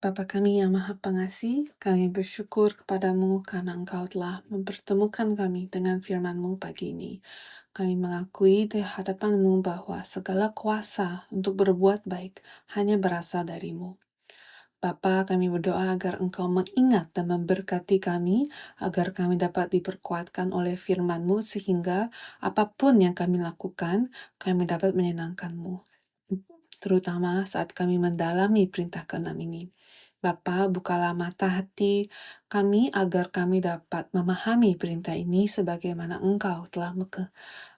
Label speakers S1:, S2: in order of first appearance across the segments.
S1: Bapa kami yang Maha Pengasih, kami bersyukur kepadamu karena Engkau telah mempertemukan kami dengan firman-Mu pagi ini. Kami mengakui di hadapan-Mu bahwa segala kuasa untuk berbuat baik hanya berasal dari-Mu. Bapa, kami berdoa agar Engkau mengingat dan memberkati kami, agar kami dapat diperkuatkan oleh firman-Mu sehingga apapun yang kami lakukan, kami dapat menyenangkan-Mu. Terutama saat kami mendalami perintah ke-6 ini. Bapa, bukalah mata hati kami agar kami dapat memahami perintah ini sebagaimana Engkau telah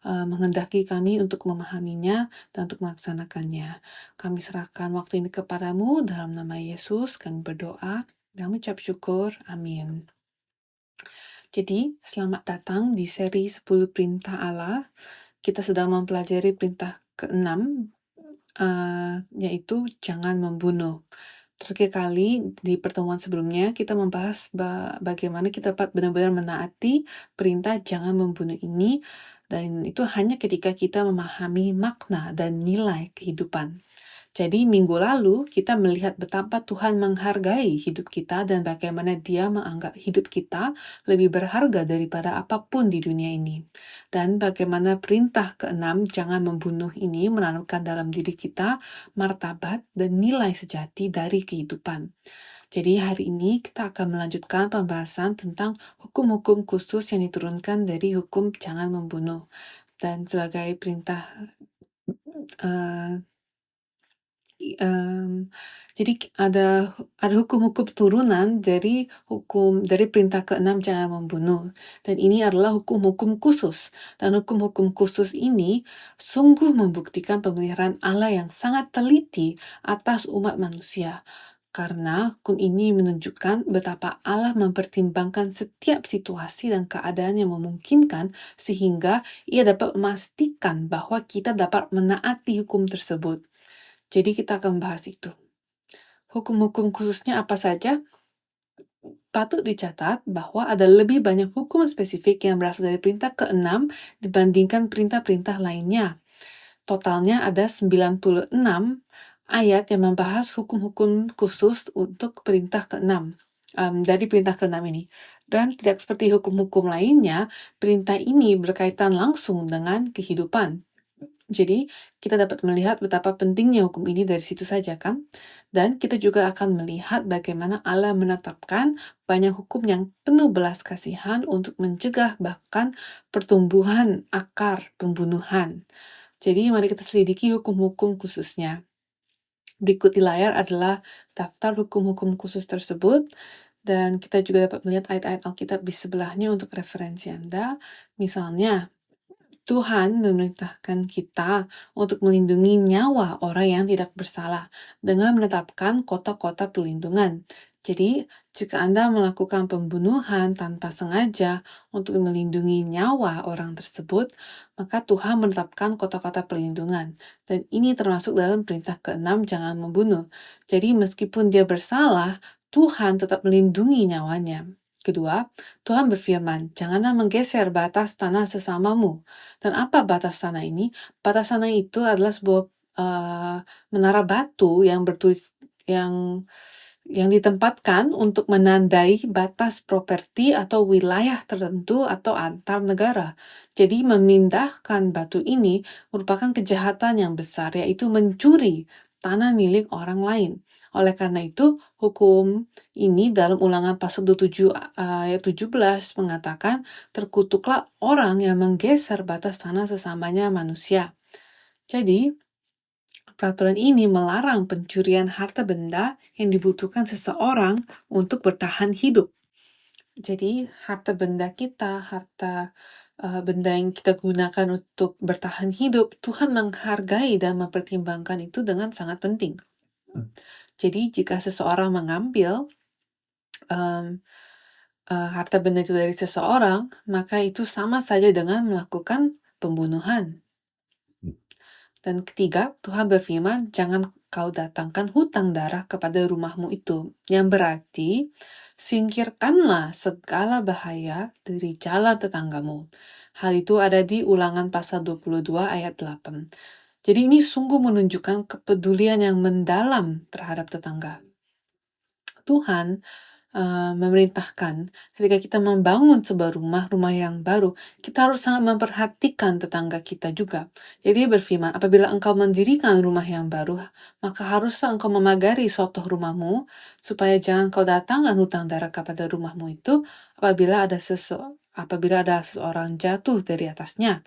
S1: menghendaki kami untuk memahaminya dan untuk melaksanakannya. Kami serahkan waktu ini kepadamu dalam nama Yesus, kami berdoa dan mengucap syukur. Amin. Jadi, selamat datang di seri 10 Perintah Allah. Kita sedang mempelajari perintah ke-6, yaitu jangan membunuh. Terakhir kali di pertemuan sebelumnya kita membahas bagaimana kita dapat benar-benar menaati perintah jangan membunuh ini, dan itu hanya ketika kita memahami makna dan nilai kehidupan. Jadi minggu lalu kita melihat betapa Tuhan menghargai hidup kita dan bagaimana Dia menganggap hidup kita lebih berharga daripada apapun di dunia ini. Dan bagaimana perintah ke-6 jangan membunuh ini menanamkan dalam diri kita martabat dan nilai sejati dari kehidupan. Jadi hari ini kita akan melanjutkan pembahasan tentang hukum-hukum khusus yang diturunkan dari hukum jangan membunuh. Dan sebagai perintah jadi ada hukum-hukum turunan dari perintah ke-6 jangan membunuh. Dan ini adalah hukum-hukum khusus. Dan hukum-hukum khusus ini sungguh membuktikan pemeliharaan Allah yang sangat teliti atas umat manusia. Karena hukum ini menunjukkan betapa Allah mempertimbangkan setiap situasi dan keadaan yang memungkinkan sehingga Ia dapat memastikan bahwa kita dapat menaati hukum tersebut. Jadi kita akan membahas itu. Hukum-hukum khususnya apa saja? Patut dicatat bahwa ada lebih banyak hukum spesifik yang berasal dari perintah ke-6 dibandingkan perintah-perintah lainnya. Totalnya ada 96 ayat yang membahas hukum-hukum khusus untuk perintah ke-6. Dari perintah ke-6 ini. Dan tidak seperti hukum-hukum lainnya, perintah ini berkaitan langsung dengan kehidupan. Jadi, kita dapat melihat betapa pentingnya hukum ini dari situ saja, kan? Dan kita juga akan melihat bagaimana Allah menetapkan banyak hukum yang penuh belas kasihan untuk mencegah bahkan pertumbuhan akar pembunuhan. Jadi, mari kita selidiki hukum-hukum khususnya. Berikut di layar adalah daftar hukum-hukum khusus tersebut, dan kita juga dapat melihat ayat-ayat Alkitab di sebelahnya untuk referensi Anda. Misalnya, Tuhan memerintahkan kita untuk melindungi nyawa orang yang tidak bersalah dengan menetapkan kota-kota perlindungan. Jadi, jika Anda melakukan pembunuhan tanpa sengaja untuk melindungi nyawa orang tersebut, maka Tuhan menetapkan kota-kota perlindungan. Dan ini termasuk dalam perintah ke-6, jangan membunuh. Jadi, meskipun dia bersalah, Tuhan tetap melindungi nyawanya. Kedua, Tuhan berfirman, janganlah menggeser batas tanah sesamamu. Dan apa batas tanah ini? Batas tanah itu adalah sebuah menara batu yang bertulis yang ditempatkan untuk menandai batas properti atau wilayah tertentu atau antar negara. Jadi memindahkan batu ini merupakan kejahatan yang besar, yaitu mencuri tanah milik orang lain. Oleh karena itu, hukum ini dalam Ulangan pasal 27 ayat 17 mengatakan, terkutuklah orang yang menggeser batas tanah sesamanya manusia. Jadi, peraturan ini melarang pencurian harta benda yang dibutuhkan seseorang untuk bertahan hidup. Jadi, harta benda kita, benda yang kita gunakan untuk bertahan hidup, Tuhan menghargai dan mempertimbangkan itu dengan sangat penting. Jadi, jika seseorang mengambil harta benda itu dari seseorang, maka itu sama saja dengan melakukan pembunuhan. Dan ketiga, Tuhan berfirman, jangan kau datangkan hutang darah kepada rumahmu itu. Yang berarti, singkirkanlah segala bahaya dari jalan tetanggamu. Hal itu ada di Ulangan pasal 22 ayat 8. Jadi ini sungguh menunjukkan kepedulian yang mendalam terhadap tetangga. Tuhan memerintahkan ketika kita membangun sebuah rumah yang baru, kita harus sangat memperhatikan tetangga kita juga. Jadi berfirman, apabila engkau mendirikan rumah yang baru, maka haruslah engkau memagari suatu rumahmu, supaya jangan kau datangkan hutang darah kepada rumahmu itu apabila ada seseorang jatuh dari atasnya.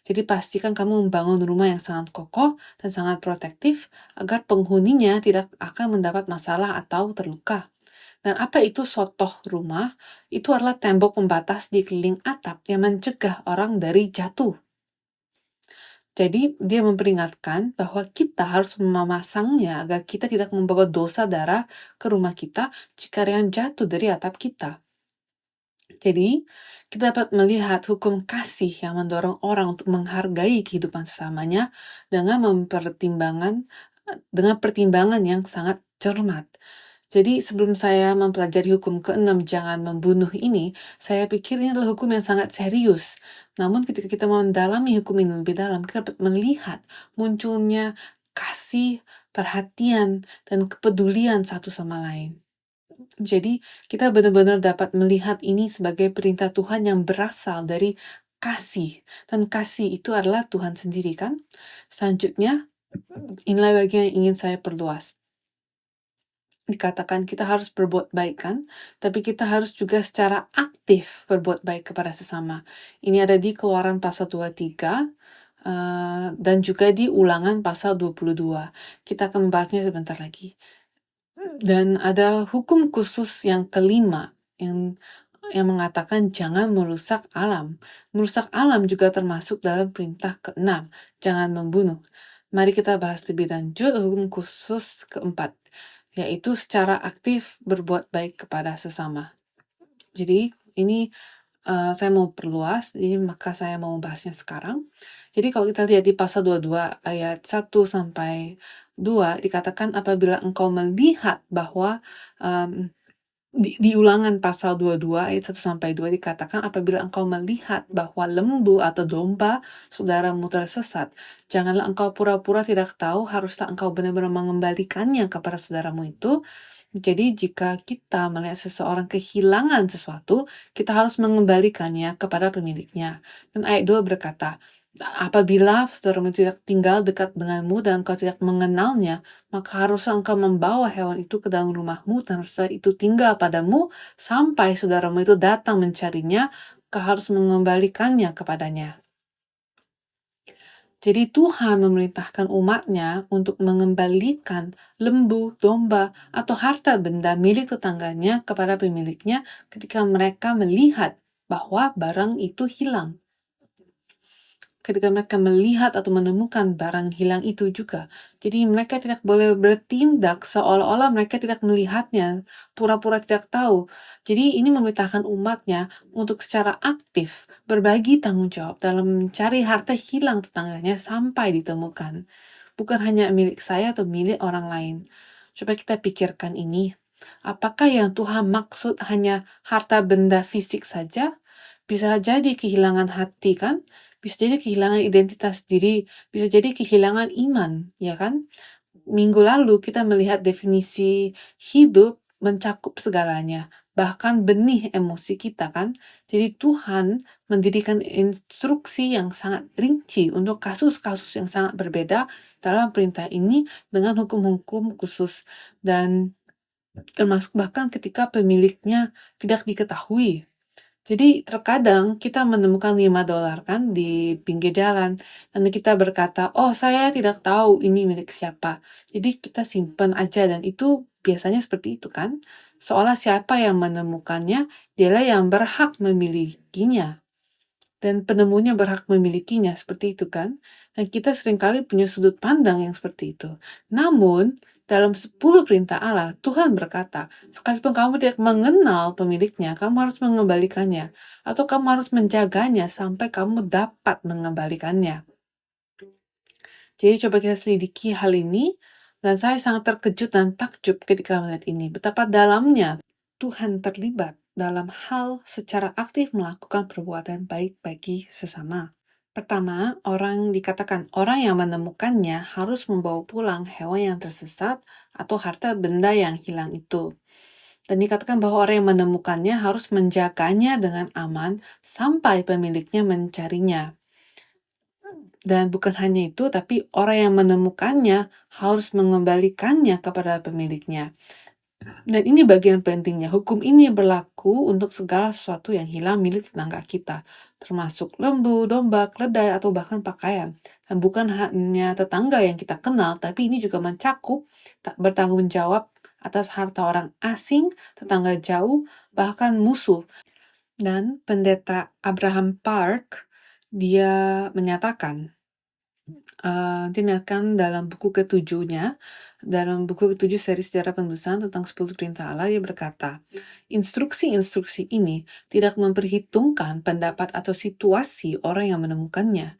S1: Jadi pastikan kamu membangun rumah yang sangat kokoh dan sangat protektif agar penghuninya tidak akan mendapat masalah atau terluka. Dan apa itu sotoh rumah? Itu adalah tembok pembatas di keliling atap yang mencegah orang dari jatuh. Jadi dia memperingatkan bahwa kita harus memasangnya agar kita tidak membawa dosa darah ke rumah kita jika ada yang jatuh dari atap kita. Jadi, kita dapat melihat hukum kasih yang mendorong orang untuk menghargai kehidupan sesamanya dengan pertimbangan yang sangat cermat. Jadi sebelum saya mempelajari hukum ke-6 jangan membunuh ini, saya pikir ini adalah hukum yang sangat serius. Namun ketika kita mendalami hukum ini lebih dalam, kita dapat melihat munculnya kasih, perhatian, dan kepedulian satu sama lain. Jadi kita benar-benar dapat melihat ini sebagai perintah Tuhan yang berasal dari kasih. Dan kasih itu adalah Tuhan sendiri kan? Selanjutnya, inilah bagian yang ingin saya perluas. Dikatakan kita harus berbuat baik kan, tapi kita harus juga secara aktif berbuat baik kepada sesama. Ini ada di Keluaran pasal 23 dan juga di Ulangan pasal 22. Kita akan membahasnya sebentar lagi. Dan ada hukum khusus yang kelima yang mengatakan jangan merusak alam. Merusak alam juga termasuk dalam perintah ke-6, jangan membunuh. Mari kita bahas lebih lanjut hukum khusus keempat, yaitu secara aktif berbuat baik kepada sesama. Jadi ini saya mau perluas, jadi maka saya mau membahasnya sekarang. Jadi kalau kita lihat di pasal 22 ayat 1 sampai 2 dikatakan apabila engkau melihat bahwa di Ulangan pasal 22 ayat 1 sampai 2 dikatakan apabila engkau melihat bahwa lembu atau domba saudaramu tersesat, janganlah engkau pura-pura tidak tahu, haruslah engkau benar-benar mengembalikannya kepada saudaramu itu. Jadi jika kita melihat seseorang kehilangan sesuatu, kita harus mengembalikannya kepada pemiliknya. Dan ayat 2 berkata, apabila saudaramu tidak tinggal dekat denganmu dan engkau tidak mengenalnya, maka haruslah engkau membawa hewan itu ke dalam rumahmu dan haruslah itu tinggal padamu sampai saudaramu itu datang mencarinya, kau harus mengembalikannya kepadanya. Jadi Tuhan memerintahkan umatnya untuk mengembalikan lembu, domba, atau harta benda milik tetangganya kepada pemiliknya ketika mereka melihat bahwa barang itu hilang. Ketika mereka melihat atau menemukan barang hilang itu juga. Jadi mereka tidak boleh bertindak seolah-olah mereka tidak melihatnya, pura-pura tidak tahu. Jadi ini memerintahkan umatnya untuk secara aktif berbagi tanggung jawab dalam mencari harta hilang tetangganya sampai ditemukan. Bukan hanya milik saya atau milik orang lain. Coba kita pikirkan ini. Apakah yang Tuhan maksud hanya harta benda fisik saja? Bisa jadi kehilangan hati kan? Bisa jadi kehilangan identitas diri, bisa jadi kehilangan iman, ya kan? Minggu lalu kita melihat definisi hidup mencakup segalanya, bahkan benih emosi kita kan. Jadi Tuhan mendirikan instruksi yang sangat rinci untuk kasus-kasus yang sangat berbeda dalam perintah ini dengan hukum-hukum khusus dan termasuk bahkan ketika pemiliknya tidak diketahui. Jadi terkadang kita menemukan $5 kan di pinggir jalan dan kita berkata, oh saya tidak tahu ini milik siapa. Jadi kita simpan aja dan itu biasanya seperti itu kan. Seolah siapa yang menemukannya, dialah yang berhak memilikinya. Dan penemunya berhak memilikinya, seperti itu kan. Dan kita seringkali punya sudut pandang yang seperti itu. Namun, dalam 10 perintah Allah, Tuhan berkata, sekalipun kamu tidak mengenal pemiliknya, kamu harus mengembalikannya. Atau kamu harus menjaganya sampai kamu dapat mengembalikannya. Jadi coba kita selidiki hal ini, dan saya sangat terkejut dan takjub ketika melihat ini. Betapa dalamnya Tuhan terlibat dalam hal secara aktif melakukan perbuatan baik bagi sesama. Pertama, orang yang menemukannya harus membawa pulang hewan yang tersesat atau harta benda yang hilang itu. Dan dikatakan bahwa orang yang menemukannya harus menjaganya dengan aman sampai pemiliknya mencarinya. Dan bukan hanya itu, tapi orang yang menemukannya harus mengembalikannya kepada pemiliknya. Dan ini bagian pentingnya. Hukum ini berlaku untuk segala sesuatu yang hilang milik tetangga kita, termasuk lembu, domba, keledai, atau bahkan pakaian. Dan bukan hanya tetangga yang kita kenal, tapi ini juga mencakup bertanggung jawab atas harta orang asing, tetangga jauh, bahkan musuh. Dan pendeta Abraham Park, dia menyatakan, dalam buku ketujuhnya, dalam buku ketujuh seri sejarah penulisan tentang 10 perintah Allah, dia berkata, instruksi-instruksi ini tidak memperhitungkan pendapat atau situasi orang yang menemukannya.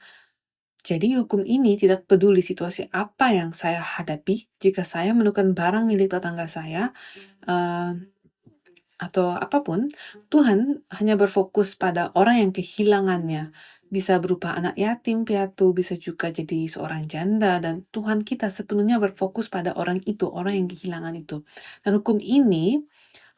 S1: Jadi hukum ini tidak peduli situasi apa yang saya hadapi. Jika saya menemukan barang milik tetangga saya, atau apapun, Tuhan hanya berfokus pada orang yang kehilangannya. Bisa berupa anak yatim piatu, bisa juga jadi seorang janda, dan Tuhan kita sepenuhnya berfokus pada orang itu, orang yang kehilangan itu. Dan hukum ini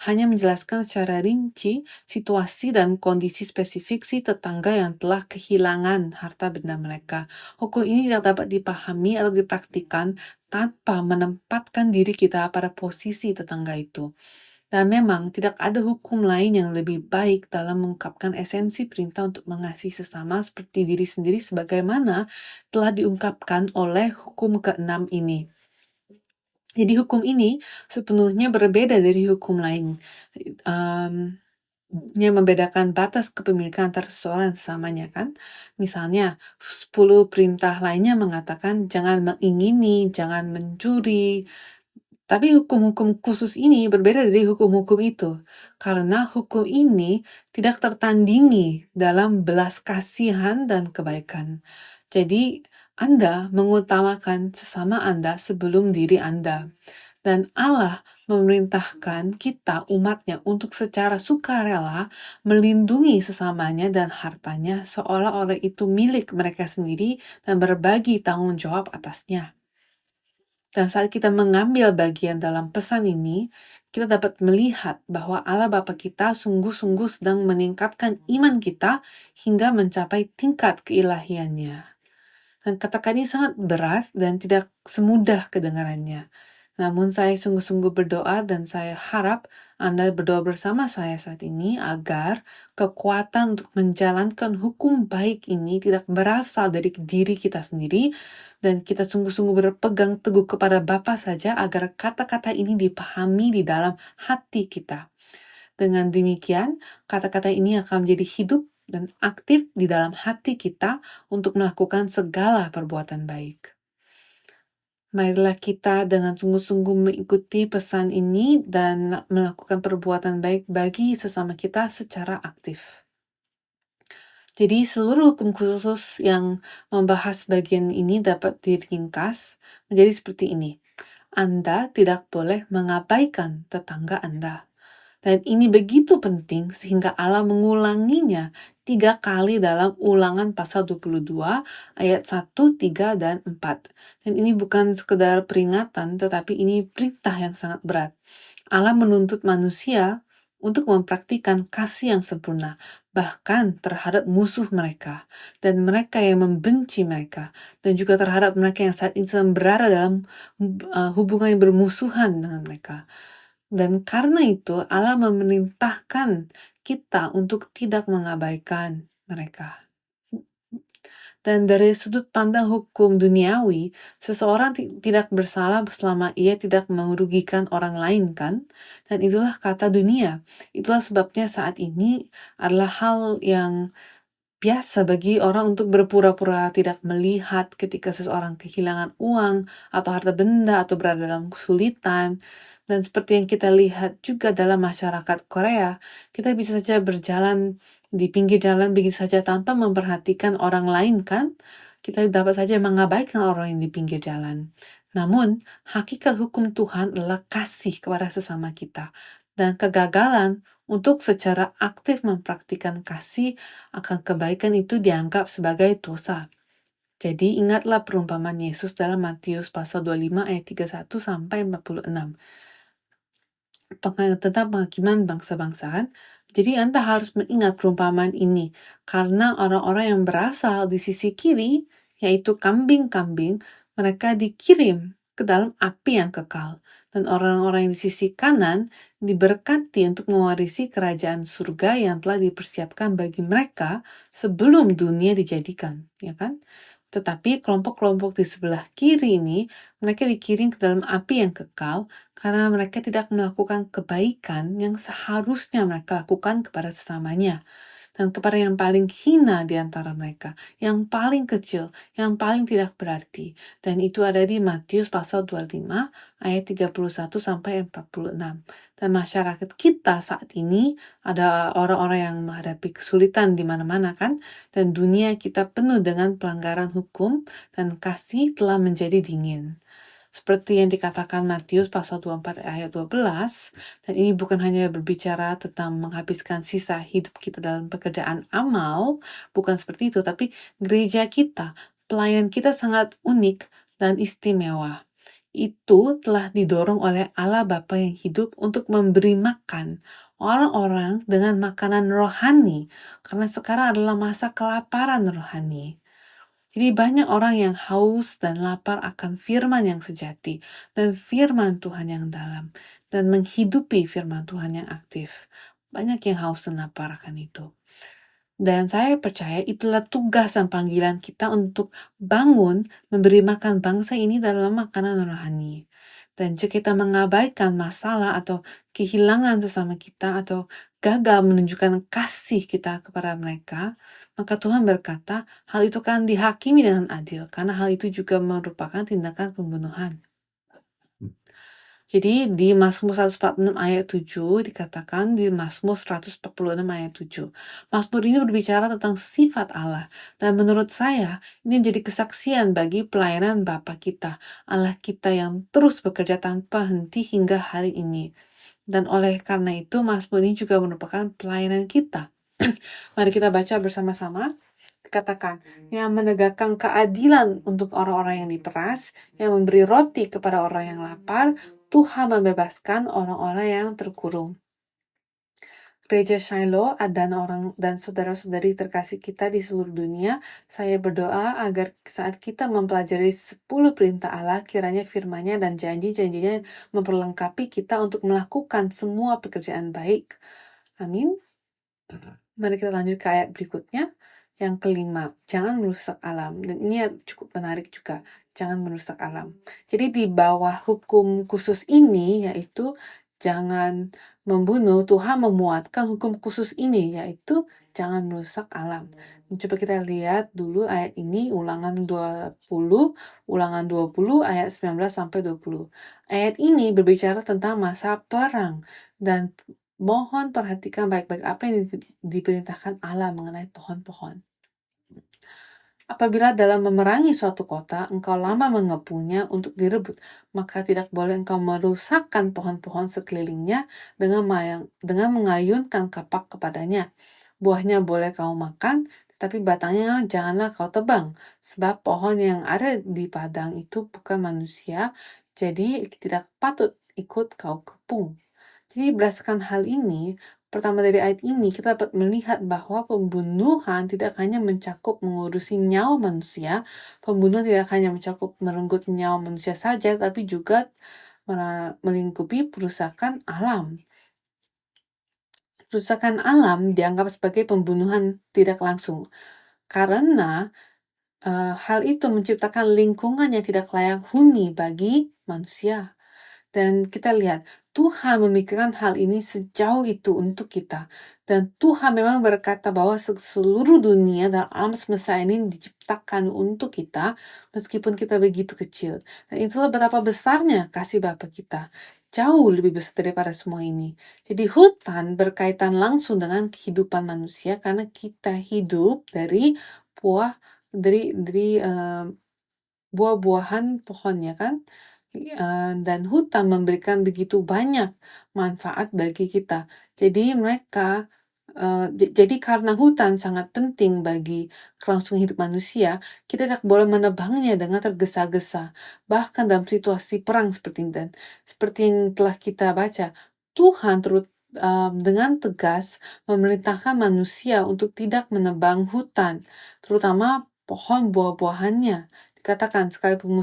S1: hanya menjelaskan secara rinci situasi dan kondisi spesifik si tetangga yang telah kehilangan harta benda mereka. Hukum ini tidak dapat dipahami atau dipraktikkan tanpa menempatkan diri kita pada posisi tetangga itu. Dan memang tidak ada hukum lain yang lebih baik dalam mengungkapkan esensi perintah untuk mengasihi sesama seperti diri sendiri sebagaimana telah diungkapkan oleh hukum ke-6 ini. Jadi hukum ini sepenuhnya berbeda dari hukum lain. Yang membedakan batas kepemilikan antara seseorang dan sesamanya kan. Misalnya 10 perintah lainnya mengatakan jangan mengingini, jangan mencuri. Tapi hukum-hukum khusus ini berbeda dari hukum-hukum itu, karena hukum ini tidak tertandingi dalam belas kasihan dan kebaikan. Jadi, Anda mengutamakan sesama Anda sebelum diri Anda. Dan Allah memerintahkan kita umatnya untuk secara sukarela melindungi sesamanya dan hartanya seolah-olah itu milik mereka sendiri dan berbagi tanggung jawab atasnya. Dan saat kita mengambil bagian dalam pesan ini, kita dapat melihat bahwa Allah Bapa kita sungguh-sungguh sedang meningkatkan iman kita hingga mencapai tingkat keilahiannya. Dan kata-kata ini sangat berat dan tidak semudah kedengarannya. Namun saya sungguh-sungguh berdoa dan saya harap Anda berdoa bersama saya saat ini agar kekuatan untuk menjalankan hukum baik ini tidak berasal dari diri kita sendiri dan kita sungguh-sungguh berpegang teguh kepada Bapa saja agar kata-kata ini dipahami di dalam hati kita. Dengan demikian, kata-kata ini akan menjadi hidup dan aktif di dalam hati kita untuk melakukan segala perbuatan baik. Marilah kita dengan sungguh-sungguh mengikuti pesan ini dan melakukan perbuatan baik bagi sesama kita secara aktif. Jadi seluruh hukum khusus yang membahas bagian ini dapat diringkas menjadi seperti ini. Anda tidak boleh mengabaikan tetangga Anda. Dan ini begitu penting sehingga Allah mengulanginya 3 kali dalam Ulangan pasal 22 ayat 1, 3, dan 4. Dan ini bukan sekedar peringatan, tetapi ini perintah yang sangat berat. Allah menuntut manusia untuk mempraktikkan kasih yang sempurna, bahkan terhadap musuh mereka, dan mereka yang membenci mereka, dan juga terhadap mereka yang saat ini sedang berada dalam hubungan yang bermusuhan dengan mereka. Dan karena itu Allah memerintahkan kita untuk tidak mengabaikan mereka. Dan dari sudut pandang hukum duniawi, seseorang tidak bersalah selama ia tidak merugikan orang lain kan? Dan itulah kata dunia. Itulah sebabnya saat ini adalah hal yang biasa bagi orang untuk berpura-pura tidak melihat ketika seseorang kehilangan uang atau harta benda atau berada dalam kesulitan. Dan seperti yang kita lihat juga dalam masyarakat Korea, kita bisa saja berjalan di pinggir jalan begitu saja tanpa memperhatikan orang lain kan? Kita dapat saja mengabaikan orang yang di pinggir jalan. Namun, hakikat hukum Tuhan adalah kasih kepada sesama kita. Dan kegagalan untuk secara aktif mempraktikkan kasih akan kebaikan itu dianggap sebagai dosa. Jadi ingatlah perumpamaan Yesus dalam Matius pasal 25 ayat 31 sampai 46. tentang penghakiman bangsa-bangsaan. Jadi Anda harus mengingat perumpamaan ini, karena orang-orang yang berasal di sisi kiri, yaitu kambing-kambing, mereka dikirim ke dalam api yang kekal. Dan orang-orang yang di sisi kanan diberkati untuk mewarisi kerajaan surga yang telah dipersiapkan bagi mereka sebelum dunia dijadikan, ya kan? Tetapi kelompok-kelompok di sebelah kiri ini, mereka dikirim ke dalam api yang kekal karena mereka tidak melakukan kebaikan yang seharusnya mereka lakukan kepada sesamanya. Dan kepada yang paling hina di antara mereka, yang paling kecil, yang paling tidak berarti. Dan itu ada di Matius pasal 25 ayat 31 sampai 46. Dan masyarakat kita saat ini ada orang-orang yang menghadapi kesulitan di mana-mana kan, dan dunia kita penuh dengan pelanggaran hukum dan kasih telah menjadi dingin. Seperti yang dikatakan Matius pasal 24 ayat 12, dan ini bukan hanya berbicara tentang menghabiskan sisa hidup kita dalam pekerjaan amal, bukan seperti itu, tapi gereja kita, pelayan kita sangat unik dan istimewa. Itu telah didorong oleh Allah Bapa yang hidup untuk memberi makan orang-orang dengan makanan rohani, karena sekarang adalah masa kelaparan rohani. Jadi banyak orang yang haus dan lapar akan firman yang sejati dan firman Tuhan yang dalam dan menghidupi firman Tuhan yang aktif. Banyak yang haus dan lapar akan itu. Dan saya percaya itulah tugas dan panggilan kita untuk bangun memberi makan bangsa ini dalam makanan rohani. Dan jika kita mengabaikan masalah atau kehilangan sesama kita atau gagal menunjukkan kasih kita kepada mereka, maka Tuhan berkata hal itu kan dihakimi dengan adil, karena hal itu juga merupakan tindakan pembunuhan. Jadi di Mazmur 146 ayat 7 dikatakan di Mazmur 146 ayat 7. Mazmur ini berbicara tentang sifat Allah. Dan menurut saya ini menjadi kesaksian bagi pelayanan Bapa kita. Allah kita yang terus bekerja tanpa henti hingga hari ini. Dan oleh karena itu Mazmur ini juga merupakan pelayanan kita. Mari kita baca bersama-sama. Dikatakan, yang menegakkan keadilan untuk orang-orang yang diperas, yang memberi roti kepada orang yang lapar, Tuhan membebaskan orang-orang yang terkurung. Gereja Shiloh dan saudara-saudari terkasih kita di seluruh dunia, saya berdoa agar saat kita mempelajari 10 perintah Allah, kiranya firman-Nya dan janji-janjinya memperlengkapi kita untuk melakukan semua pekerjaan baik. Amin. Mari kita lanjut ke ayat berikutnya. Yang kelima, jangan merusak alam. Dan ini cukup menarik juga, jangan merusak alam. Jadi di bawah hukum khusus ini, yaitu jangan membunuh, Tuhan memuatkan hukum khusus ini, yaitu jangan merusak alam. Coba kita lihat dulu ayat ini, ulangan 20 ayat 19-20. Ayat ini berbicara tentang masa perang, dan mohon perhatikan baik-baik apa yang diperintahkan Allah mengenai pohon-pohon. Apabila dalam memerangi suatu kota, engkau lama mengepungnya untuk direbut, maka tidak boleh engkau merusakkan pohon-pohon sekelilingnya dengan mengayunkan kapak kepadanya. Buahnya boleh kau makan, tetapi batangnya janganlah kau tebang, sebab pohon yang ada di padang itu bukan manusia, jadi tidak patut ikut kau kepung. Jadi berdasarkan hal ini, pertama dari ayat ini kita dapat melihat bahwa pembunuhan tidak hanya mencakup mengurusi nyawa manusia, pembunuhan tidak hanya mencakup merenggut nyawa manusia saja, tapi juga melingkupi perusakan alam. Perusakan alam dianggap sebagai pembunuhan tidak langsung, karena hal itu menciptakan lingkungan yang tidak layak huni bagi manusia. Dan kita lihat, Tuhan memikirkan hal ini sejauh itu untuk kita. Dan Tuhan memang berkata bahwa seluruh dunia dan alam semesta ini diciptakan untuk kita, meskipun kita begitu kecil. Dan itulah betapa besarnya kasih Bapa kita. Jauh lebih besar daripada semua ini. Jadi hutan berkaitan langsung dengan kehidupan manusia, karena kita hidup dari buah-buahan pohonnya kan. Dan hutan memberikan begitu banyak manfaat bagi kita. Jadi jadi karena hutan sangat penting bagi kelangsungan hidup manusia, kita tidak boleh menebangnya dengan tergesa-gesa. Bahkan dalam situasi perang seperti ini, dan seperti yang telah kita baca, Tuhan dengan tegas memerintahkan manusia untuk tidak menebang hutan, terutama pohon buah-buahannya. Dikatakan sekalipun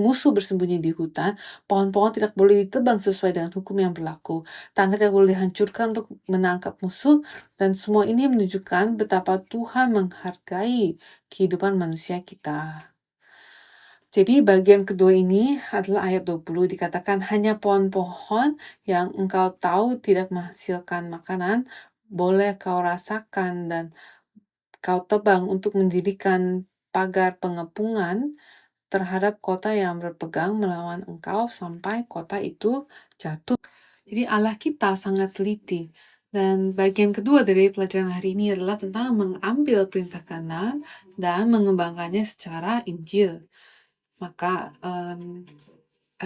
S1: musuh bersembunyi di hutan, pohon-pohon tidak boleh ditebang sesuai dengan hukum yang berlaku. Tanah tidak boleh dihancurkan untuk menangkap musuh, dan semua ini menunjukkan betapa Tuhan menghargai kehidupan manusia kita. Jadi bagian kedua ini adalah ayat 20, dikatakan hanya pohon-pohon yang engkau tahu tidak menghasilkan makanan, boleh kau rasakan dan kau tebang untuk mendirikan pagar pengepungan terhadap kota yang berpegang melawan engkau sampai kota itu jatuh. Jadi Allah kita sangat teliti. Dan bagian kedua dari pelajaran hari ini adalah tentang mengambil perintah kanan dan mengembangkannya secara Injil. Maka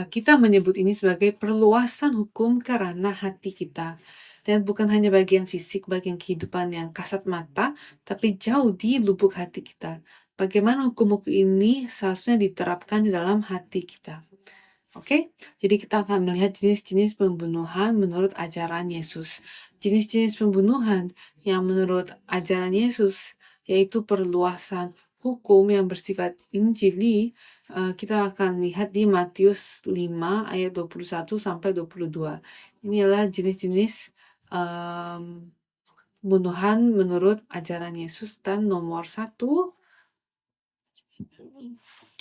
S1: kita menyebut ini sebagai perluasan hukum ke ranah hati kita. Dan bukan hanya bagian fisik, bagian kehidupan yang kasat mata, tapi jauh di lubuk hati kita. Bagaimana hukum-hukum ini seharusnya diterapkan di dalam hati kita. Oke, jadi kita akan melihat jenis-jenis pembunuhan menurut ajaran Yesus. Jenis-jenis pembunuhan yang menurut ajaran Yesus, yaitu perluasan hukum yang bersifat Injili, kita akan lihat di Matius 5 ayat 21 sampai 22. Ini adalah jenis-jenis pembunuhan menurut ajaran Yesus. Dan nomor 1,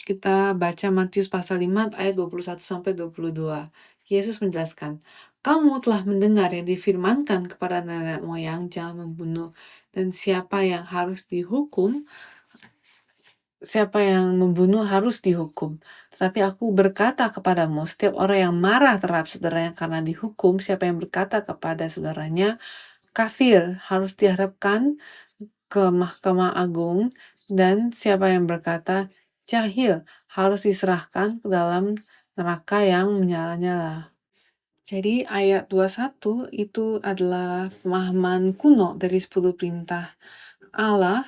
S1: kita baca Matius pasal 5 ayat 21 sampai 22. Yesus menjelaskan, "Kamu telah mendengar yang difirmankan kepada nenek moyang, jangan membunuh, dan siapa yang membunuh harus dihukum. Tetapi aku berkata kepadamu, setiap orang yang marah terhadap saudaranya karena dihukum, siapa yang berkata kepada saudaranya, kafir, harus dihadapkan ke Mahkamah Agung, dan siapa yang berkata, jahil, harus diserahkan ke dalam neraka yang menyala-nyala." Jadi ayat 21 itu adalah pemahaman kuno dari 10 perintah Allah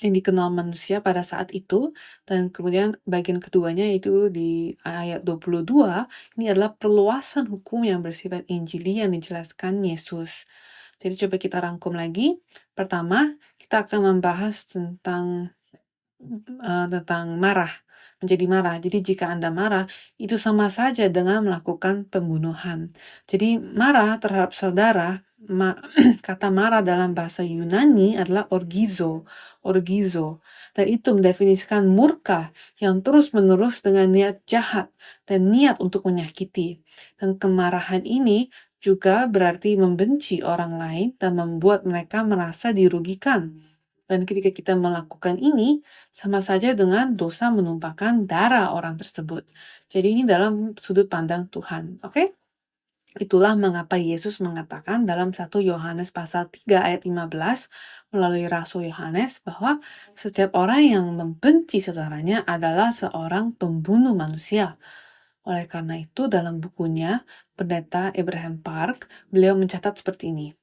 S1: yang dikenal manusia pada saat itu, dan kemudian bagian keduanya itu di ayat 22, ini adalah perluasan hukum yang bersifat Injili yang dijelaskan Yesus. Jadi coba kita rangkum lagi. Pertama, kita akan membahas tentang marah, menjadi marah. Jadi jika Anda marah, itu sama saja dengan melakukan pembunuhan. Jadi marah terhadap saudara, kata marah dalam bahasa Yunani adalah orgizo, dan itu mendefinisikan murka yang terus-menerus dengan niat jahat dan niat untuk menyakiti. Dan kemarahan ini juga berarti membenci orang lain dan membuat mereka merasa dirugikan. Dan ketika kita melakukan ini, sama saja dengan dosa menumpahkan darah orang tersebut. Jadi ini dalam sudut pandang Tuhan, oke? Itulah mengapa Yesus mengatakan dalam 1 Yohanes pasal 3 ayat 15 melalui Rasul Yohanes bahwa setiap orang yang membenci saudaranya adalah seorang pembunuh manusia. Oleh karena itu dalam bukunya Pendeta Abraham Park, beliau mencatat seperti ini.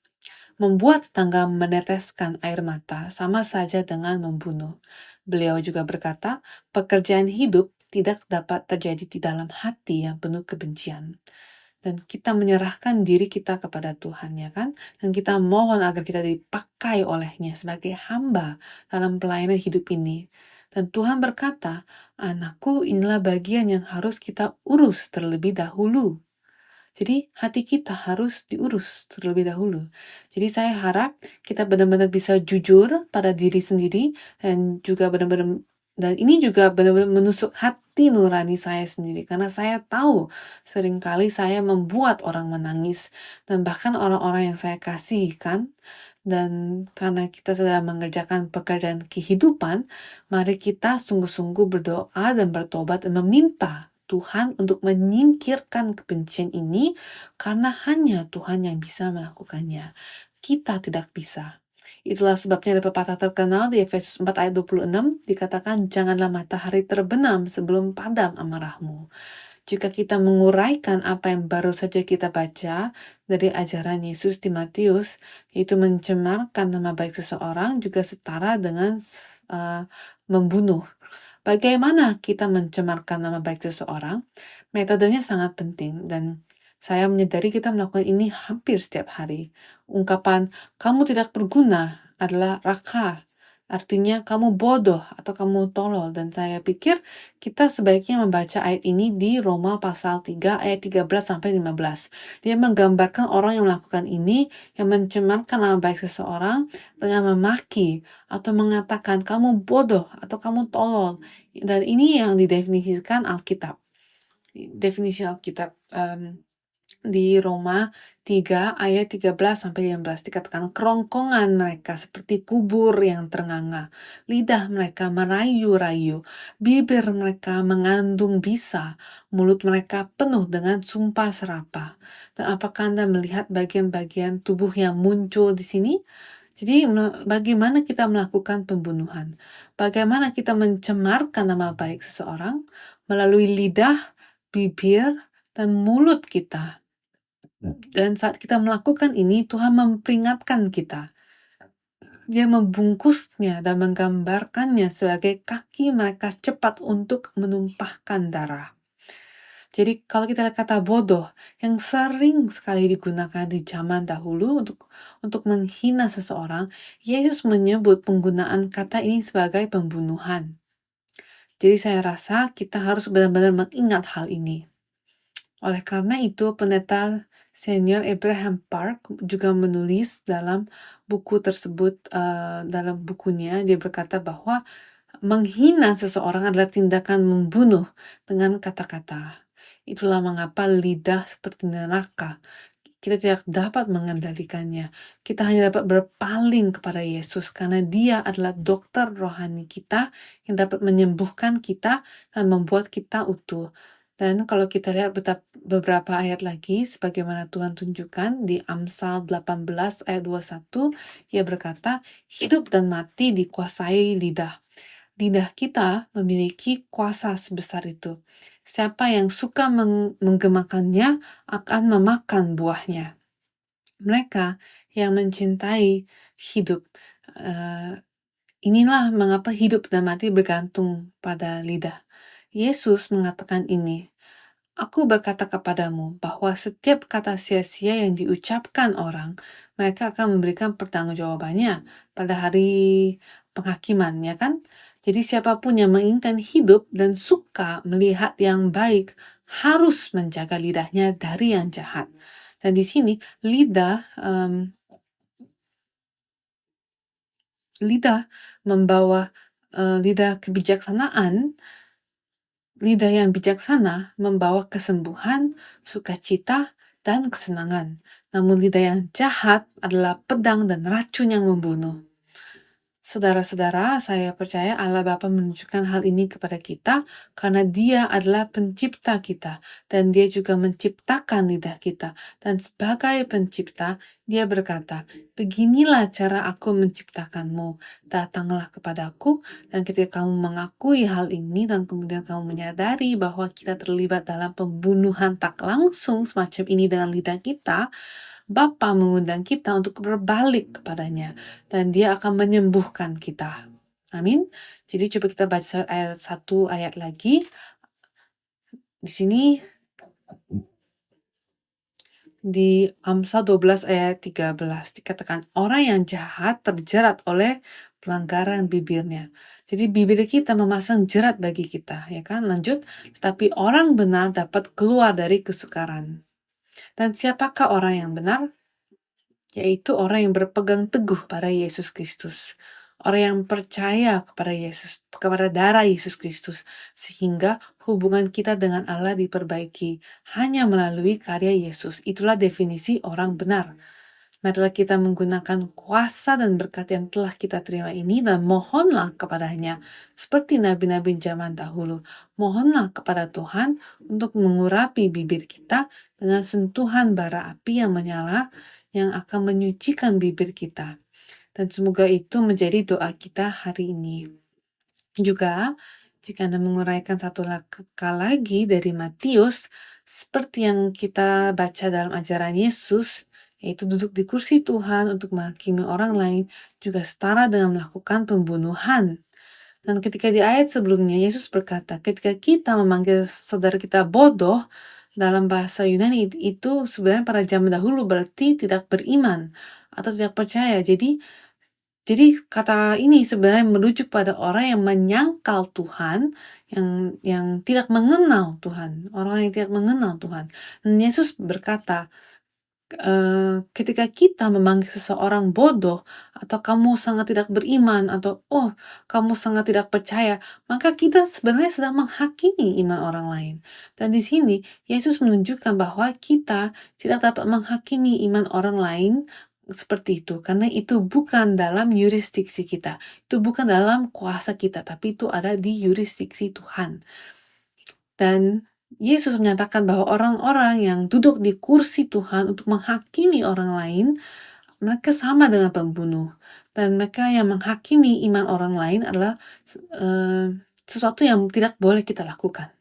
S1: Membuat tetangga meneteskan air mata sama saja dengan membunuh. Beliau juga berkata, pekerjaan hidup tidak dapat terjadi di dalam hati yang penuh kebencian. Dan kita menyerahkan diri kita kepada Tuhan, ya kan? Dan kita mohon agar kita dipakai olehnya sebagai hamba dalam pelayanan hidup ini. Dan Tuhan berkata, anakku, inilah bagian yang harus kita urus terlebih dahulu. Jadi hati kita harus diurus terlebih dahulu. Jadi saya harap kita benar-benar bisa jujur pada diri sendiri, dan ini juga benar-benar menusuk hati nurani saya sendiri, karena saya tahu seringkali saya membuat orang menangis dan bahkan orang-orang yang saya kasihkan. Dan karena kita sedang mengerjakan pekerjaan kehidupan, mari kita sungguh-sungguh berdoa dan bertobat dan meminta Tuhan untuk menyingkirkan kebencian ini, karena hanya Tuhan yang bisa melakukannya. Kita tidak bisa. Itulah sebabnya ada pepatah terkenal di Efesus 4 ayat 26, dikatakan, janganlah matahari terbenam sebelum padam amarahmu. Jika kita menguraikan apa yang baru saja kita baca dari ajaran Yesus di Matius, yaitu mencemarkan nama baik seseorang juga setara dengan membunuh. Bagaimana kita mencemarkan nama baik seseorang? Metodenya sangat penting, dan Saya menyadari kita melakukan ini hampir setiap hari. Ungkapan "kamu tidak berguna" adalah raka, artinya kamu bodoh atau kamu tolol. Dan saya pikir kita sebaiknya membaca ayat ini di Roma pasal 3 ayat 13-15. Dia menggambarkan orang yang melakukan ini, yang mencemarkan nama baik seseorang dengan memaki atau mengatakan kamu bodoh atau kamu tolol. Dan ini yang didefinisikan Alkitab. Definisi Alkitab di Roma 3 ayat 13-15 dikatakan kerongkongan mereka seperti kubur yang ternganga, lidah mereka merayu-rayu, bibir mereka mengandung bisa, mulut mereka penuh dengan sumpah serapah. Dan apakah Anda melihat bagian-bagian tubuh yang muncul di sini? Jadi bagaimana kita melakukan pembunuhan? Bagaimana kita mencemarkan nama baik seseorang? Melalui lidah, bibir, dan mulut kita. Dan saat kita melakukan ini, Tuhan memperingatkan kita. Dia membungkusnya dan menggambarkannya sebagai kaki mereka cepat untuk menumpahkan darah. Jadi kalau kita lihat kata bodoh yang sering sekali digunakan di zaman dahulu untuk menghina seseorang, Yesus menyebut penggunaan kata ini sebagai pembunuhan. Jadi saya rasa kita harus benar-benar mengingat hal ini. Oleh karena itu, pendeta senior Abraham Park juga menulis dalam buku tersebut, dalam bukunya dia berkata bahwa menghina seseorang adalah tindakan membunuh dengan kata-kata. Itulah mengapa lidah seperti neraka. Kita tidak dapat mengendalikannya. Kita hanya dapat berpaling kepada Yesus karena Dia adalah dokter rohani kita yang dapat menyembuhkan kita dan membuat kita utuh. Dan kalau kita lihat beberapa ayat lagi, sebagaimana Tuhan tunjukkan di Amsal 18 ayat 21, Ia berkata, hidup dan mati dikuasai lidah. Lidah kita memiliki kuasa sebesar itu. Siapa yang suka menggemakannya akan memakan buahnya. Mereka yang mencintai hidup. Inilah mengapa hidup dan mati bergantung pada lidah. Yesus mengatakan ini, Aku berkata kepadamu bahwa setiap kata sia-sia yang diucapkan orang, mereka akan memberikan pertanggungjawabannya pada hari penghakiman, ya kan? Jadi siapapun yang menginginkan hidup dan suka melihat yang baik harus menjaga lidahnya dari yang jahat. Dan di sini lidah membawa lidah kebijaksanaan. Lidah yang bijaksana membawa kesembuhan, sukacita, dan kesenangan. Namun lidah yang jahat adalah pedang dan racun yang membunuh. Saudara-saudara, saya percaya Allah Bapa menunjukkan hal ini kepada kita karena Dia adalah pencipta kita dan Dia juga menciptakan lidah kita. Dan sebagai pencipta, Dia berkata, beginilah cara aku menciptakanmu. Datanglah kepadaku, dan ketika kamu mengakui hal ini dan kemudian kamu menyadari bahwa kita terlibat dalam pembunuhan tak langsung semacam ini dengan lidah kita, Bapa mengundang kita untuk berbalik kepadanya dan Dia akan menyembuhkan kita. Amin. Jadi coba kita baca satu ayat lagi. Di sini di Amsal 12 ayat 13 dikatakan orang yang jahat terjerat oleh pelanggaran bibirnya. Jadi bibir kita memasang jerat bagi kita, ya kan? Lanjut, tetapi orang benar dapat keluar dari kesukaran. Dan siapakah orang yang benar? Yaitu orang yang berpegang teguh pada Yesus Kristus. Orang yang percaya kepada Yesus, kepada darah Yesus Kristus. Sehingga hubungan kita dengan Allah diperbaiki hanya melalui karya Yesus. Itulah definisi orang benar. Marilah kita menggunakan kuasa dan berkat yang telah kita terima ini dan mohonlah kepadanya. Seperti nabi-nabi zaman dahulu. Mohonlah kepada Tuhan untuk mengurapi bibir kita dengan sentuhan bara api yang menyala yang akan menyucikan bibir kita. Dan semoga itu menjadi doa kita hari ini. Juga, jika Anda menguraikan satu lagi dari Matius, seperti yang kita baca dalam ajaran Yesus, yaitu duduk di kursi Tuhan untuk menghakimi orang lain, juga setara dengan melakukan pembunuhan. Dan ketika di ayat sebelumnya, Yesus berkata, ketika kita memanggil saudara kita bodoh, dalam bahasa Yunani itu sebenarnya pada zaman dahulu berarti tidak beriman atau tidak percaya. Jadi kata ini sebenarnya merujuk pada orang yang menyangkal Tuhan, yang tidak mengenal Tuhan, orang yang tidak mengenal Tuhan. Dan Yesus berkata, ketika kita memanggil seseorang bodoh, atau kamu sangat tidak beriman, atau oh kamu sangat tidak percaya, maka kita sebenarnya sedang menghakimi iman orang lain. Dan di sini Yesus menunjukkan bahwa kita tidak dapat menghakimi iman orang lain seperti itu, karena itu bukan dalam yurisdiksi kita, itu bukan dalam kuasa kita, tapi itu ada di yurisdiksi Tuhan. Dan Yesus menyatakan bahwa orang-orang yang duduk di kursi Tuhan untuk menghakimi orang lain, mereka sama dengan pembunuh. Dan mereka yang menghakimi iman orang lain adalah sesuatu yang tidak boleh kita lakukan.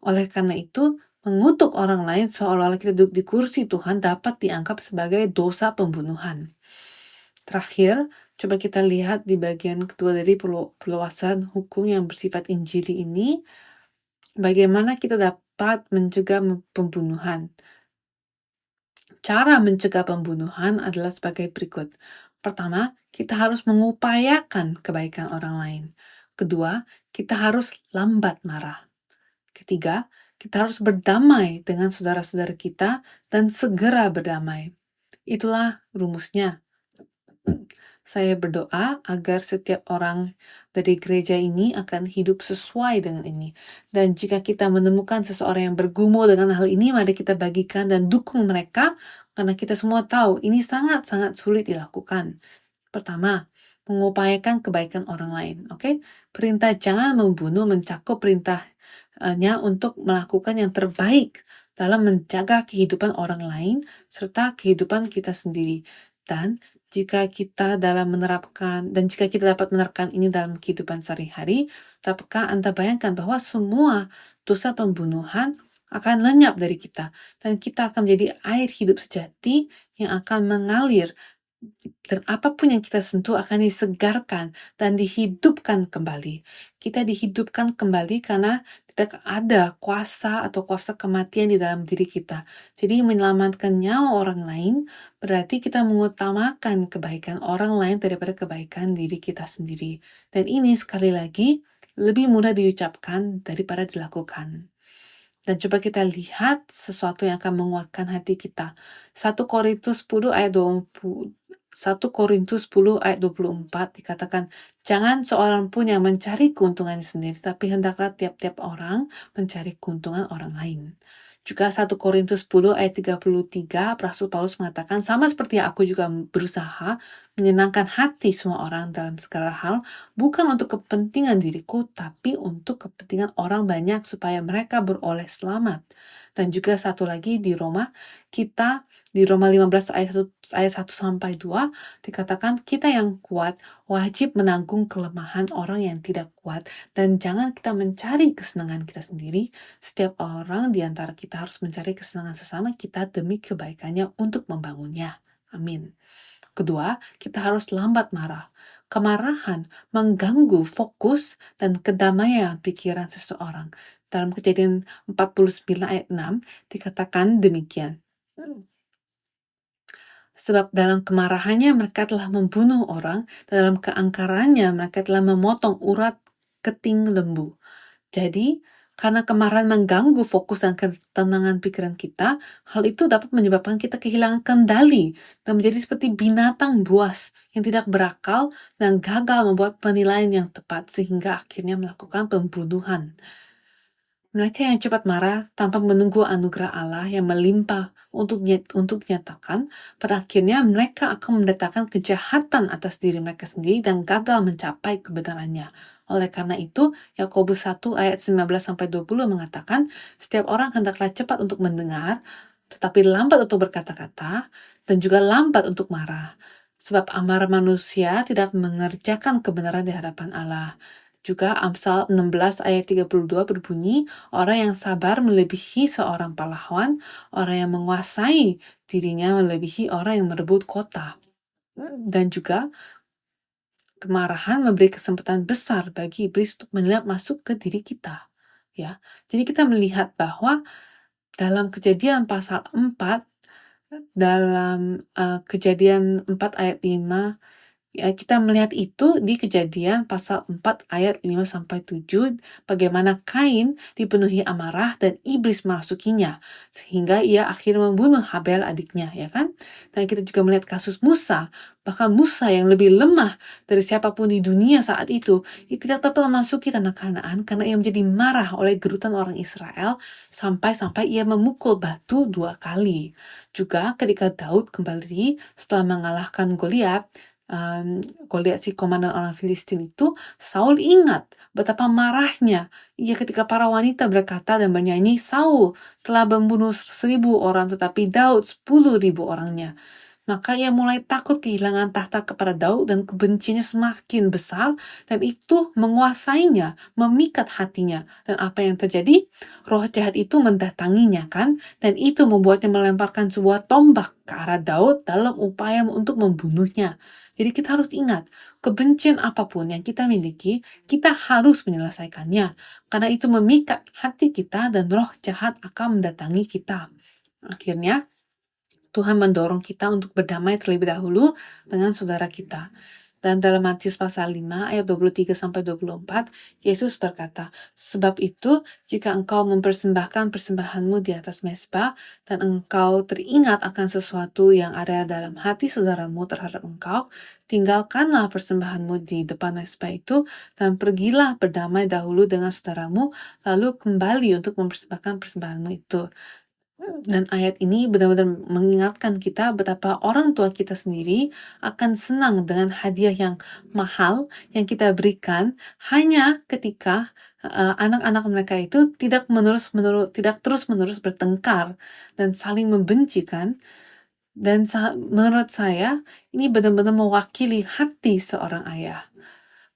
S1: Oleh karena itu, mengutuk orang lain seolah-olah kita duduk di kursi Tuhan dapat dianggap sebagai dosa pembunuhan. Terakhir, coba kita lihat di bagian kedua dari perluasan hukum yang bersifat Injili ini, bagaimana kita dapat mencegah pembunuhan. Cara mencegah pembunuhan adalah sebagai berikut. Pertama, kita harus mengupayakan kebaikan orang lain. Kedua, kita harus lambat marah. Ketiga, kita harus berdamai dengan saudara-saudara kita dan segera berdamai. Itulah rumusnya. Saya berdoa agar setiap orang dari gereja ini akan hidup sesuai dengan ini. Dan jika kita menemukan seseorang yang bergumul dengan hal ini, mari kita bagikan dan dukung mereka, karena kita semua tahu ini sangat-sangat sulit dilakukan. Pertama, mengupayakan kebaikan orang lain. Oke? Perintah jangan membunuh mencakup perintahnya untuk melakukan yang terbaik dalam menjaga kehidupan orang lain serta kehidupan kita sendiri. Dan jika kita dapat menerapkan ini dalam kehidupan sehari-hari, dapatkah Anda bayangkan bahwa semua dosa pembunuhan akan lenyap dari kita, dan kita akan menjadi air hidup sejati yang akan mengalir, dan apapun yang kita sentuh akan disegarkan dan dihidupkan kembali. Kita dihidupkan kembali karena tidak ada kuasa atau kuasa kematian di dalam diri kita. Jadi menyelamatkan nyawa orang lain berarti kita mengutamakan kebaikan orang lain daripada kebaikan diri kita sendiri. Dan ini sekali lagi lebih mudah diucapkan daripada dilakukan. Dan coba kita lihat sesuatu yang akan menguatkan hati kita. 1 Korintus 10 ayat 24 dikatakan, jangan seorang pun yang mencari keuntungan sendiri, tapi hendaklah tiap-tiap orang mencari keuntungan orang lain. Juga 1 Korintus 10 ayat 33, Rasul Paulus mengatakan, sama seperti aku juga berusaha menyenangkan hati semua orang dalam segala hal, bukan untuk kepentingan diriku, tapi untuk kepentingan orang banyak supaya mereka beroleh selamat. Dan juga satu lagi di Roma 15 ayat 1 sampai 2 dikatakan kita yang kuat wajib menanggung kelemahan orang yang tidak kuat, dan jangan kita mencari kesenangan kita sendiri. Setiap orang di antara kita harus mencari kesenangan sesama kita demi kebaikannya untuk membangunnya. Amin. Kedua, kita harus lambat marah. Kemarahan mengganggu fokus dan kedamaian pikiran seseorang. Dalam Kejadian 49 ayat 6 dikatakan demikian. Sebab dalam kemarahannya mereka telah membunuh orang, dan dalam keangkarannya mereka telah memotong urat keting lembu. Jadi, karena kemarahan mengganggu fokus dan ketenangan pikiran kita, hal itu dapat menyebabkan kita kehilangan kendali dan menjadi seperti binatang buas yang tidak berakal dan gagal membuat penilaian yang tepat sehingga akhirnya melakukan pembunuhan. Mereka yang cepat marah tanpa menunggu anugerah Allah yang melimpah untuk dinyatakan, pada akhirnya mereka akan mendatangkan kejahatan atas diri mereka sendiri dan gagal mencapai kebenarannya. Oleh karena itu, Yakobus 1 ayat 19-20 mengatakan, setiap orang hendaklah cepat untuk mendengar, tetapi lambat untuk berkata-kata, dan juga lambat untuk marah. Sebab amarah manusia tidak mengerjakan kebenaran di hadapan Allah. Juga Amsal 16 ayat 32 berbunyi, orang yang sabar melebihi seorang pahlawan, orang yang menguasai dirinya melebihi orang yang merebut kota. Dan juga kemarahan memberi kesempatan besar bagi iblis untuk masuk ke diri kita. Ya, jadi kita melihat bahwa dalam Kejadian pasal 4, dalam Kejadian 4 ayat 5, ya, kita melihat itu di Kejadian pasal 4 ayat 5-7, bagaimana Kain dipenuhi amarah dan iblis merasukinya, sehingga ia akhirnya membunuh Habel adiknya, ya kan? Dan kita juga melihat kasus Musa, bahkan Musa yang lebih lemah dari siapapun di dunia saat itu tidak dapat memasuki tanah Kanaan karena ia menjadi marah oleh gerutan orang Israel, sampai-sampai ia memukul batu 2 kali. Juga ketika Daud kembali setelah mengalahkan Goliat, Goliat si komandan orang Filistin itu, Saul ingat betapa marahnya ia ketika para wanita berkata dan bernyanyi, Saul telah membunuh 1.000 orang tetapi Daud 10.000 orangnya. Maka ia mulai takut kehilangan tahta kepada Daud dan kebenciannya semakin besar dan itu menguasainya, memikat hatinya. Dan apa yang terjadi? Roh jahat itu mendatanginya kan? Dan itu membuatnya melemparkan sebuah tombak ke arah Daud dalam upaya untuk membunuhnya. Jadi kita harus ingat, kebencian apapun yang kita miliki, kita harus menyelesaikannya. Karena itu memikat hati kita dan roh jahat akan mendatangi kita. Akhirnya, Tuhan mendorong kita untuk berdamai terlebih dahulu dengan saudara kita. Dan dalam Matius pasal 5 ayat 23-24, Yesus berkata, sebab itu jika engkau mempersembahkan persembahanmu di atas mezbah dan engkau teringat akan sesuatu yang ada dalam hati saudaramu terhadap engkau, tinggalkanlah persembahanmu di depan mezbah itu dan pergilah berdamai dahulu dengan saudaramu, lalu kembali untuk mempersembahkan persembahanmu itu. Dan ayat ini benar-benar mengingatkan kita betapa orang tua kita sendiri akan senang dengan hadiah yang mahal yang kita berikan hanya ketika anak-anak mereka itu tidak terus-menerus bertengkar dan saling membenci kan. Dan menurut saya ini benar-benar mewakili hati seorang ayah.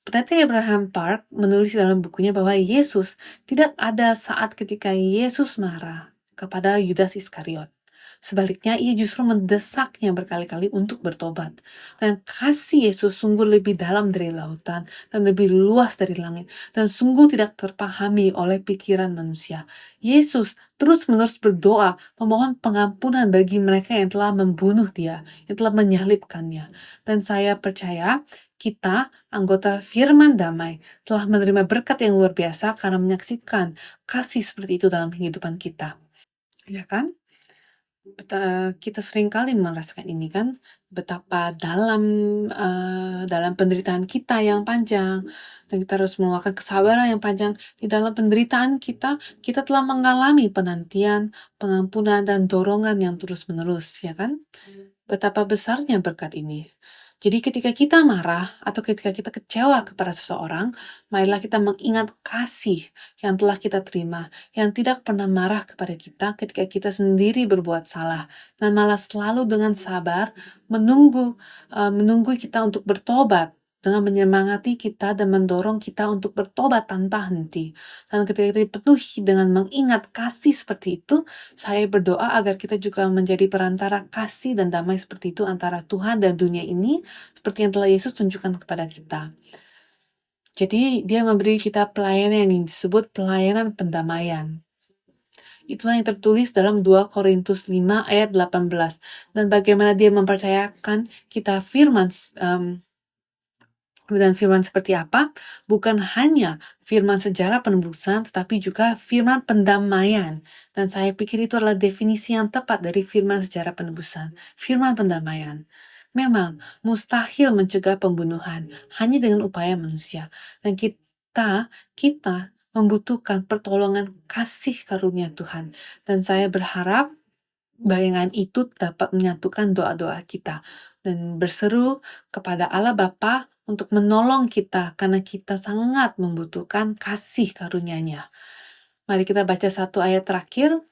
S1: Pendeta Abraham Park menulis dalam bukunya bahwa Yesus tidak ada saat ketika Yesus marah kepada Yudas Iskariot. Sebaliknya, ia justru mendesaknya berkali-kali untuk bertobat. Dan kasih Yesus sungguh lebih dalam dari lautan dan lebih luas dari langit dan sungguh tidak terpahami oleh pikiran manusia. Yesus terus-menerus berdoa memohon pengampunan bagi mereka yang telah membunuh dia, yang telah menyalibkannya. Dan saya percaya kita, anggota Firman Damai, telah menerima berkat yang luar biasa karena menyaksikan kasih seperti itu dalam kehidupan kita. Ya kan? Kita seringkali merasakan ini kan, betapa dalam penderitaan kita yang panjang, dan kita harus mengeluarkan kesabaran yang panjang. Di dalam penderitaan kita telah mengalami penantian, pengampunan, dan dorongan yang terus-menerus, ya kan? Betapa besarnya berkat ini. Jadi ketika kita marah atau ketika kita kecewa kepada seseorang, marilah kita mengingat kasih yang telah kita terima, yang tidak pernah marah kepada kita ketika kita sendiri berbuat salah, dan malah selalu dengan sabar menunggu kita untuk bertobat, dengan menyemangati kita dan mendorong kita untuk bertobat tanpa henti. Dan ketika kita dipenuhi dengan mengingat kasih seperti itu, saya berdoa agar kita juga menjadi perantara kasih dan damai seperti itu antara Tuhan dan dunia ini, seperti yang telah Yesus tunjukkan kepada kita. Jadi dia memberi kita pelayanan yang disebut pelayanan pendamaian. Itulah yang tertulis dalam 2 Korintus 5 ayat 18. Dan bagaimana dia mempercayakan kita firman, dan firman seperti apa? Bukan hanya firman sejarah penebusan, tetapi juga firman pendamaian. Dan saya pikir itu adalah definisi yang tepat dari firman sejarah penebusan. Firman pendamaian. Memang mustahil mencegah pembunuhan hanya dengan upaya manusia. Dan kita membutuhkan pertolongan kasih karunia Tuhan. Dan saya berharap bayangan itu dapat menyatukan doa-doa kita dan berseru kepada Allah Bapa untuk menolong kita karena kita sangat membutuhkan kasih karunia-Nya. Mari kita baca satu ayat terakhir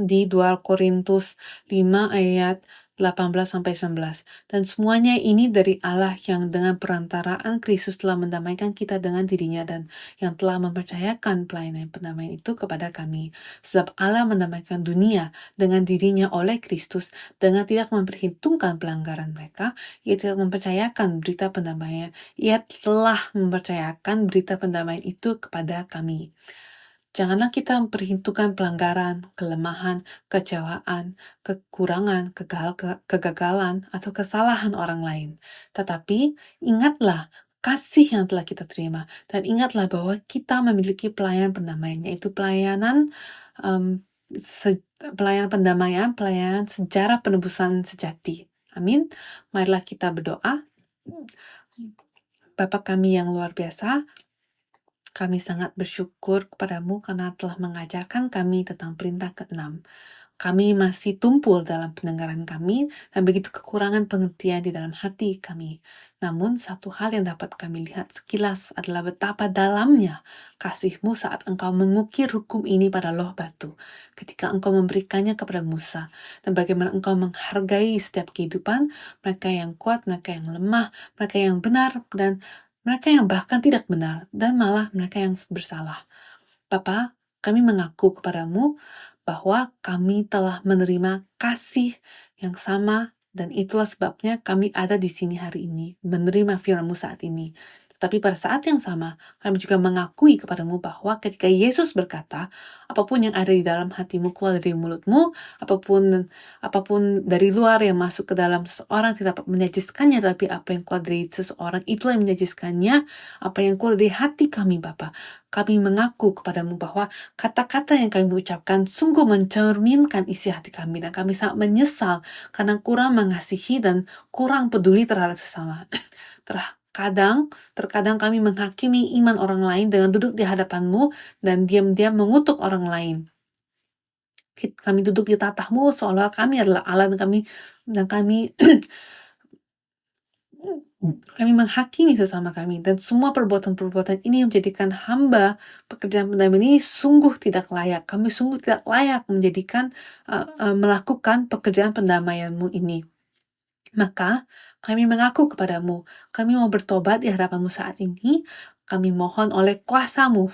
S1: di 2 Korintus 5 ayat 18-19. Dan semuanya ini dari Allah yang dengan perantaraan Kristus telah mendamaikan kita dengan dirinya dan yang telah mempercayakan pelayanan pendamaian itu kepada kami. Sebab Allah mendamaikan dunia dengan dirinya oleh Kristus dengan tidak memperhitungkan pelanggaran mereka. Ia tidak mempercayakan berita pendamaian. Ia telah mempercayakan berita pendamaian itu kepada kami. Janganlah kita memperhitungkan pelanggaran, kelemahan, kecewaan, kekurangan, kegagalan, atau kesalahan orang lain. Tetapi ingatlah kasih yang telah kita terima. Dan ingatlah bahwa kita memiliki pelayanan pendamaian, yaitu pelayanan pendamaian, pelayanan sejarah penebusan sejati. Amin. Marilah kita berdoa. Bapa kami yang luar biasa, kami sangat bersyukur kepadamu karena telah mengajarkan kami tentang perintah ke-6. Kami masih tumpul dalam pendengaran kami dan begitu kekurangan pengertian di dalam hati kami. Namun satu hal yang dapat kami lihat sekilas adalah betapa dalamnya kasih-Mu saat Engkau mengukir hukum ini pada loh batu. Ketika Engkau memberikannya kepada Musa. Dan bagaimana Engkau menghargai setiap kehidupan, mereka yang kuat, mereka yang lemah, mereka yang benar, dan mereka yang bahkan tidak benar, dan malah mereka yang bersalah. Bapa, kami mengaku kepadamu bahwa kami telah menerima kasih yang sama, dan itulah sebabnya kami ada di sini hari ini, menerima firman-Mu saat ini. Tapi pada saat yang sama, kami juga mengakui kepadamu bahwa ketika Yesus berkata, apapun yang ada di dalam hatimu keluar dari mulutmu, apapun dari luar yang masuk ke dalam seseorang tidak dapat menajiskannya, tapi apa yang keluar dari seseorang itulah yang menajiskannya, apa yang keluar dari hati kami, Bapa. Kami mengaku kepadamu bahwa kata-kata yang kami ucapkan sungguh mencerminkan isi hati kami, dan kami sangat menyesal karena kurang mengasihi dan kurang peduli terhadap sesama. Terkadang kami menghakimi iman orang lain dengan duduk di hadapan-Mu dan diam-diam mengutuk orang lain. Kami duduk di tatah-Mu seolah kami adalah Allah, dan kami menghakimi sesama kami, dan semua perbuatan-perbuatan ini menjadikan hamba pekerjaan pendamaian ini sungguh tidak layak. Kami sungguh tidak layak melakukan pekerjaan pendamaian-Mu ini. Maka kami mengaku kepadamu, kami mau bertobat di hadapan-Mu saat ini. Kami mohon oleh kuasa-Mu,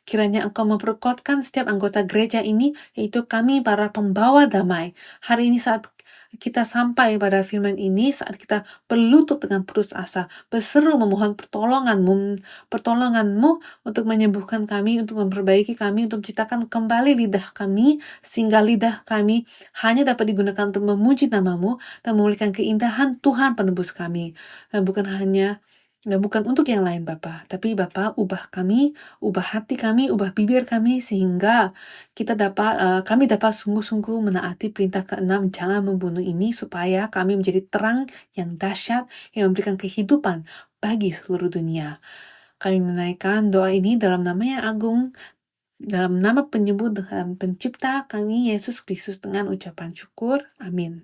S1: kiranya Engkau memperkuatkan setiap anggota gereja ini, yaitu kami para pembawa damai. Hari ini saat kita sampai pada firman ini, saat kita berlutut dengan putus asa, berseru memohon pertolongan-Mu untuk menyembuhkan kami, untuk memperbaiki kami, untuk menciptakan kembali lidah kami, sehingga lidah kami hanya dapat digunakan untuk memuji nama-Mu dan memulihkan keindahan Tuhan penebus kami. Dan bukan untuk yang lain, Bapa. Tapi Bapa, ubah kami, ubah hati kami, ubah bibir kami, sehingga kami dapat sungguh-sungguh menaati perintah ke-6, jangan membunuh ini, supaya kami menjadi terang yang dahsyat, yang memberikan kehidupan bagi seluruh dunia. Kami menaikkan doa ini dalam nama yang agung, dalam nama penyembuh dan pencipta kami, Yesus Kristus, dengan ucapan syukur. Amin.